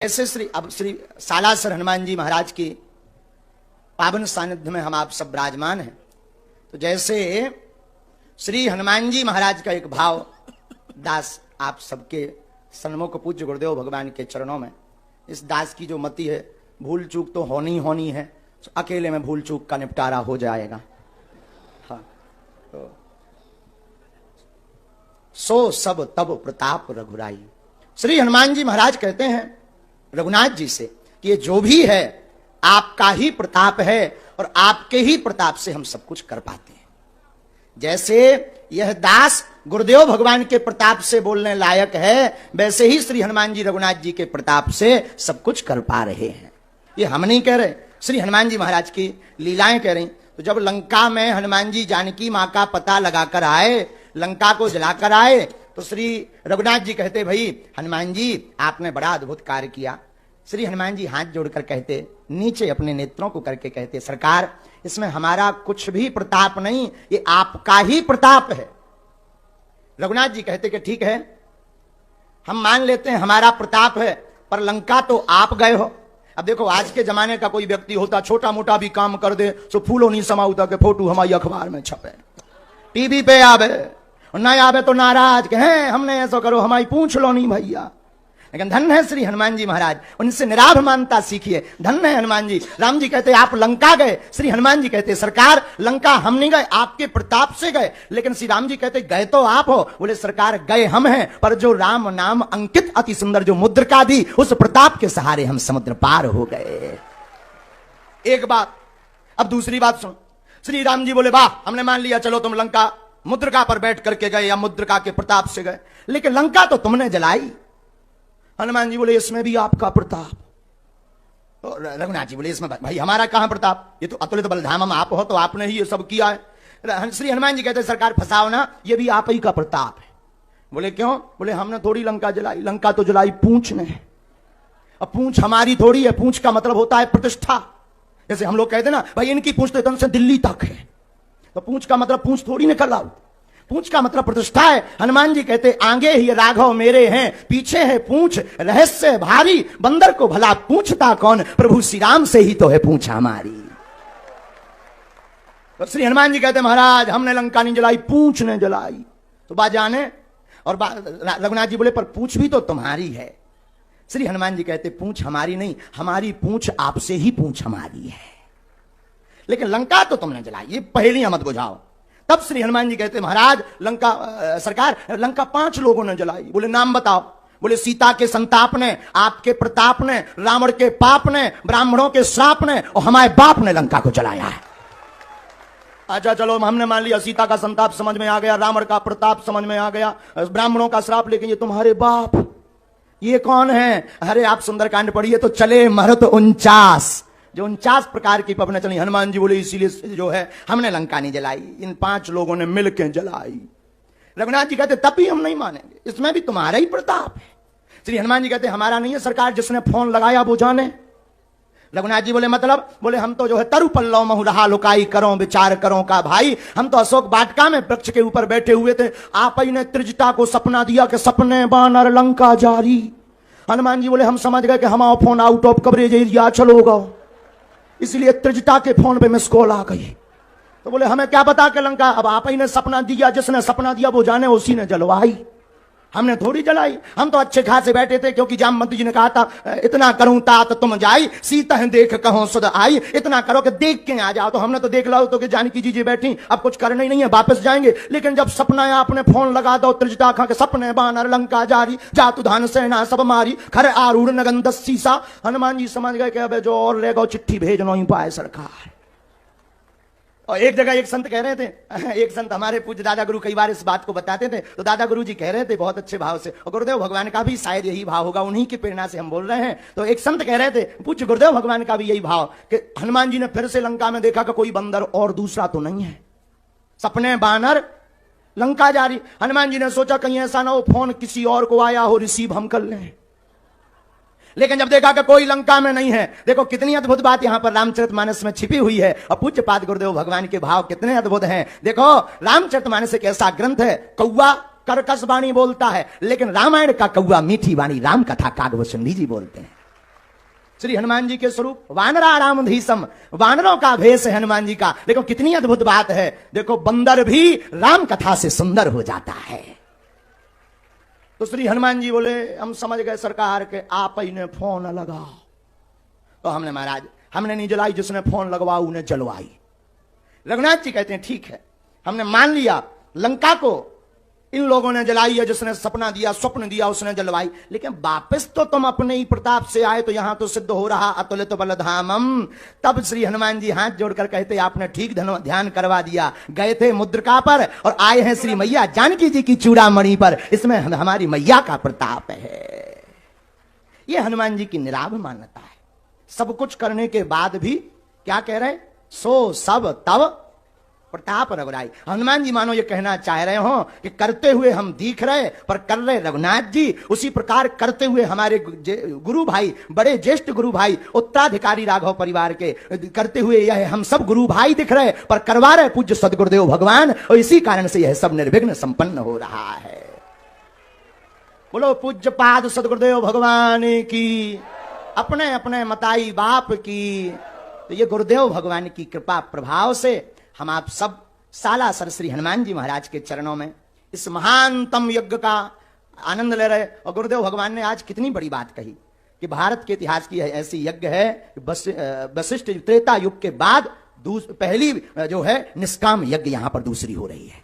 ऐसे श्री सालासर हनुमान जी महाराज की पावन सानिध्य में हम आप सब विराजमान हैं। तो जैसे श्री हनुमान जी महाराज का एक भाव दास आप सबके सन्मुख पूज्य गुरुदेव भगवान के चरणों में, इस दास की जो मति है, भूल चूक तो होनी है, तो अकेले में भूल चूक का निपटारा हो जाएगा। हाँ, तो सो सब तब प्रताप रघुराई। श्री हनुमान जी महाराज कहते हैं रघुनाथ जी से कि ये जो भी है आपका ही प्रताप है और आपके ही प्रताप से हम सब कुछ कर पाते हैं। जैसे यह दास गुरुदेव भगवान के प्रताप से बोलने लायक है, वैसे ही श्री हनुमान जी रघुनाथ जी के प्रताप से सब कुछ कर पा रहे हैं। ये हम नहीं कह रहे, श्री हनुमान जी महाराज की लीलाएं कह रही। तो जब लंका में हनुमान जी जानकी मां का पता लगाकर आए, लंका को जलाकर आए, तो श्री रघुनाथ जी कहते, भाई हनुमान जी आपने बड़ा अद्भुत कार्य किया। श्री हनुमान जी हाथ जोड़कर कहते, नीचे अपने नेत्रों को करके कहते, सरकार इसमें हमारा कुछ भी प्रताप नहीं, ये आपका ही प्रताप है। रघुनाथ जी कहते कि ठीक है, हम मान लेते हैं हमारा प्रताप है, पर लंका तो आप गए हो। अब देखो, आज के जमाने का कोई व्यक्ति होता, छोटा मोटा भी काम कर दे, सो फूलों नहीं समाउता के फोटो हमारी अखबार में छपे, टीवी पे आवे, और ना आवे तो नाराज के हैं, हमने ऐसा करो, हमारी पूछ लो नहीं भैया। लेकिन धन है श्री हनुमान जी महाराज, उनसे निराभ मानता सीखिए। धन है हनुमान जी। राम जी कहते आप लंका गए, श्री हनुमान जी कहते सरकार लंका हम नहीं गए, आपके प्रताप से गए। लेकिन श्री राम जी कहते गए तो आप हो। बोले सरकार गए हम हैं, पर जो राम नाम अंकित अति सुंदर जो मुद्रिका दी, उस प्रताप के सहारे हम समुद्र पार हो गए। एक बात। अब दूसरी बात सुन। श्री राम जी बोले वाह, हमने मान लिया, चलो तुम लंका मुद्रिका पर बैठ करके गए या मुद्रिका के प्रताप से गए, लेकिन लंका तो तुमने जलाई। हनुमान जी बोले इसमें भी आपका प्रताप। तो रघुनाथ जी बोले इसमें भाई हमारा कहां प्रताप, ये तो अतुलित बलधामम आप हो, तो आपने ही ये सब किया है। श्री हनुमान जी कहते सरकार फंसाओ ना, ये भी आप ही का प्रताप है। बोले क्यों? बोले हमने थोड़ी लंका जलाई, लंका तो जलाई पूंछ ने। अब पूंछ हमारी थोड़ी है, पूंछ का मतलब होता है प्रतिष्ठा। जैसे हम लोग कहते ना भाई इनकी पूंछ तो इतन से दिल्ली तक है, तो पूंछ का मतलब पूंछ थोड़ी निकल आओ, पूंछ का मतलब प्रतिष्ठा है। हनुमान जी कहते आगे ही राघव मेरे हैं, पीछे है पूंछ रहस्य भारी, बंदर को भला पूछता कौन, प्रभु श्री राम से ही तो है पूंछ हमारी। तो श्री हनुमान जी कहते महाराज हमने लंका नहीं जलाई, पूंछ ने जलाई। तो बात जाने, और रघुनाथ जी बोले पर पूंछ भी तो तुम्हारी है। श्री हनुमान जी कहते पूंछ हमारी नहीं, हमारी पूंछ आपसे ही पूंछ हमारी है, लेकिन लंका तो तुमने जलाई, ये पहेलियां मत बुझाओ। तब श्री हनुमान जी कहते महाराज लंका सरकार लंका 5 लोगों ने जलाई। बोले नाम बताओ। बोले सीता के संताप ने, आपके प्रताप ने, रावण के पाप ने, ब्राह्मणों के श्राप ने, और हमारे बाप ने लंका को जलाया है। अच्छा चलो हमने मान लिया, सीता का संताप समझ में आ गया, रावण का प्रताप समझ में आ गया, ब्राह्मणों का श्राप, लेकिन ये तुम्हारे बाप ये कौन है? अरे आप सुंदरकांड पढ़िए तो चले महरत 49, जो 49 प्रकार की पवने चली। हनुमान जी बोले इसीलिए जो है हमने लंका नहीं जलाई, इन 5 लोगों ने मिलकर जलाई। रघुनाथ जी कहते तब भी हम नहीं मानेंगे, इसमें भी तुम्हारा ही प्रताप है। श्री हनुमान जी कहते हमारा नहीं है सरकार, जिसने फोन लगाया वो जाने। रघुनाथ जी बोले मतलब? बोले हम तो जो है तरु पल्लव महु रहा लुकाई करो विचार करो का भाई, हम तो अशोक वाटिका में वृक्ष के ऊपर बैठे हुए थे, आप ही ने त्रिजटा को सपना दिया कि सपने बानर लंका जारी। हनुमान जी बोले हम समझ गए कि हमारा phone out of coverage area चलोगा, इसलिए त्रिजटा के फोन पे मिस कॉल आ गई। तो बोले हमें क्या पता कि लंका, अब आप ही ने सपना दिया, जिसने सपना दिया वो जाने, उसी ने जलवाई, हमने थोड़ी जलाई। हम तो अच्छे खासे बैठे थे, क्योंकि जामवंती जी ने कहा था इतना करूं तात तुम जाई, सीता है देख कहो सुध आई, इतना करो कि देख के आ जाओ। तो हमने तो देख लो तो कि जानकी जी बैठी, अब कुछ करना ही नहीं है, वापस जाएंगे। लेकिन जब सपना है आपने फोन लगा दो त्रिजटा खा के, सपने बानर लंका जारी, जातु धान सेना सब मारी, खर आरूढ़ नगन 10 सीसा। हनुमान जी समझ गए कि अब जो और ले गो चिट्ठी भेज नो ही पाए सरकार। और एक जगह एक संत कह रहे थे, एक संत हमारे पूज्य दादा गुरु कई बार इस बात को बताते थे, तो दादा गुरु जी कह रहे थे बहुत अच्छे भाव से, और गुरुदेव भगवान का भी शायद यही भाव होगा, उन्हीं की प्रेरणा से हम बोल रहे हैं। तो एक संत कह रहे थे पूज्य गुरुदेव भगवान का भी यही भाव कि हनुमान जी ने फिर से लंका में देखा कि कोई बंदर और दूसरा तो नहीं है, सपने बानर लंका जारी। हनुमान जी ने सोचा कहीं ऐसा ना हो फोन किसी और को आया हो, रिसीव हम कर लें। लेकिन जब देखा कि कोई लंका में नहीं है, देखो कितनी अद्भुत बात यहां पर रामचरितमानस में छिपी हुई है, और पूज्यपाद गुरुदेव भगवान के भाव कितने अद्भुत हैं। देखो रामचरितमानस एक ऐसा ग्रंथ है, कौवा कर्कश वाणी बोलता है, लेकिन रामायण का कौवा मीठी वाणी राम कथा कागभूषण जी बोलते हैं। श्री हनुमान जी के स्वरूप वानराणामधीसम, वानरों का भेष है हनुमान जी का। देखो कितनी अद्भुत बात है, देखो बंदर भी राम कथा से सुंदर हो जाता है। तो श्री हनुमान जी बोले हम समझ गए सरकार के आप ही ने फोन लगाओ। तो हमने महाराज हमने नहीं जलाई, जिसने फोन लगवा उन्हें जलवाई। रघुनाथ जी कहते हैं ठीक है, हमने मान लिया लंका को इन लोगों ने जलाई है, जिसने सपना दिया स्वप्न दिया उसने जलवाई, लेकिन वापस तो तुम अपने ही प्रताप से आए, तो यहां तो सिद्ध हो रहा अतुलित बलधामम। तब श्री हनुमान जी हाथ जोड़कर कहते आपने ठीक ध्यान करवा दिया, गए थे मुद्रिका पर और आए हैं श्री मैया जानकी जी की चूड़ामणि पर, इसमें हमारी मैया का प्रताप है। ये हनुमान जी की निराभ मान्यता है। सब कुछ करने के बाद भी क्या कह रहे, सो सब तब प्रताप रघुराई। हनुमान जी मानो ये कहना चाह रहे हो कि करते हुए हम दिख रहे पर कर रहे रघुनाथ जी, उसी प्रकार करते हुए हमारे गुरु भाई, बड़े ज्येष्ठ गुरु भाई, उत्तराधिकारी राघव परिवार के करते हुए यह हम सब गुरु भाई दिख रहे पर करवा रहे पूज्य सदगुरुदेव भगवान, और इसी कारण से यह सब निर्विघ्न संपन्न हो रहा है। बोलो पूज्य पाद सदगुरुदेव भगवान की, अपने अपने मताई बाप की। तो ये गुरुदेव भगवान की कृपा प्रभाव से हम आप सब सालासर श्री हनुमान जी महाराज के चरणों में इस महानतम यज्ञ का आनंद ले रहे। और गुरुदेव भगवान ने आज कितनी बड़ी बात कही कि भारत के इतिहास की ऐसी यज्ञ है, वशिष्ठ त्रेता युग के बाद पहली जो है निष्काम यज्ञ यहां पर दूसरी हो रही है।